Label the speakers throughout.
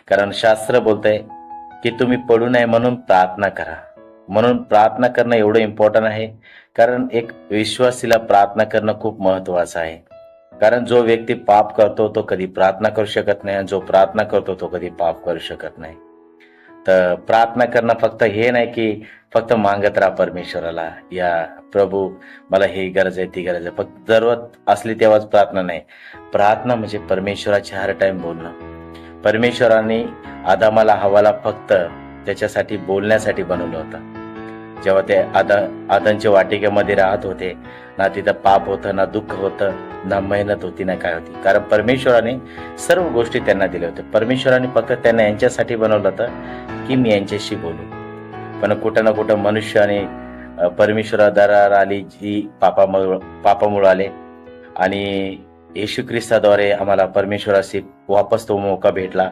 Speaker 1: कारण शास्त्र बोलतंय की तुम्ही पडू नये म्हणून प्रार्थना करा. म्हणून प्रार्थना करणं एवढं इम्पॉर्टंट आहे. कारण एक विश्वासीला प्रार्थना करणं खूप महत्वाचं आहे. कारण जो व्यक्ती पाप करतो तो कधी प्रार्थना करू शकत नाही, आणि जो प्रार्थना करतो तो कधी पाप करू शकत नाही. तर प्रार्थना करणं फक्त हे नाही की फक्त मागत राहा परमेश्वराला, या प्रभू मला ही गरज आहे ती गरज आहे, फक्त जरूरत असली तेव्हाच प्रार्थना नाही. प्रार्थना म्हणजे परमेश्वराची हर टाइम बोलणं. परमेश्वराने आदामाला हवाला फक्त त्याच्यासाठी बोलण्यासाठी बनवलं होतं. जेव्हा ते आदनच्या वाटिकेमध्ये राहत होते, ना तिथं पाप होतं, ना दुःख होतं, ना मेहनत होती, ना काय होती. कारण परमेश्वराने सर्व गोष्टी त्यांना दिल्या होत्या. परमेश्वराने फक्त त्यांना यांच्यासाठी बनवलं होतं की मी यांच्याशी बोलू. पण कुठं ना कुठं मनुष्याने परमेश्वरा दरार आली, जी पापामुळे आले. आणि येशू ख्रिस्ताद्वारे आम्हाला परमेश्वराशी वापस तो मौका भेटला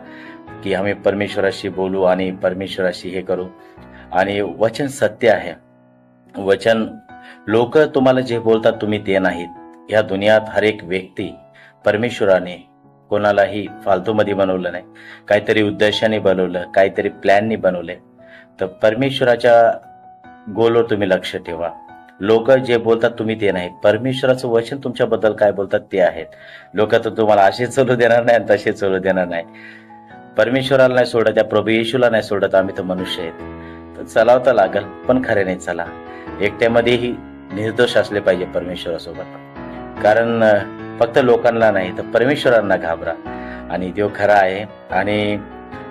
Speaker 1: की आम्ही परमेश्वराशी बोलू आणि परमेश्वराशी हे करू. आणि वचन सत्य आहे. वचन, लोक तुम्हाला जे बोलतात तुम्ही ते नाहीत. या दुनियात हर एक व्यक्ती परमेश्वराने कोणालाही फालतूमध्ये बनवलं नाही, काहीतरी उद्देशाने बनवलं, काहीतरी प्लॅननी बनवले. तर परमेश्वराच्या गोलवर तुम्ही लक्ष ठेवा. लोक जे बोलतात तुम्ही ते नाही, परमेश्वराचं वचन तुमच्याबद्दल काय बोलतात ते आहेत. लोक तर तुम्हाला असे चालू देणार नाही, तसे चालू देणार नाही. परमेश्वराला नाही सोडत, त्या प्रभू येशूला नाही सोडत, आम्ही तर मनुष्य आहेत. तर चलाव तर लागल, पण खरे नाही चला. एकट्यामध्येही निर्दोष असले पाहिजे परमेश्वरासोबत. कारण फक्त लोकांना नाही तर परमेश्वरांना घाबरा, आणि देव खरा आहे. आणि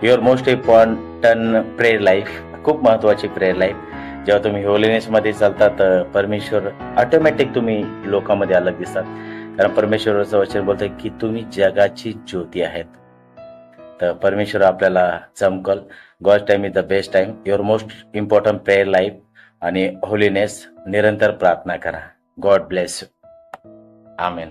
Speaker 1: your most important prayer life, खूप महत्वाची प्रेयर लाईफ. जेव्हा तुम्ही होलीनेस मध्ये चालतात, परमेश्वर ऑटोमॅटिक तुम्ही लोकांमध्ये अलग दिसतात. कारण परमेश्वराचं वचन बोलतंय की तुम्ही जगाची ज्योती आहेत. तर परमेश्वर आपल्याला चमकल. God time is the best time. Your most important prayer life आणि होलीनेस, निरंतर प्रार्थना करा. God bless you. आमेन.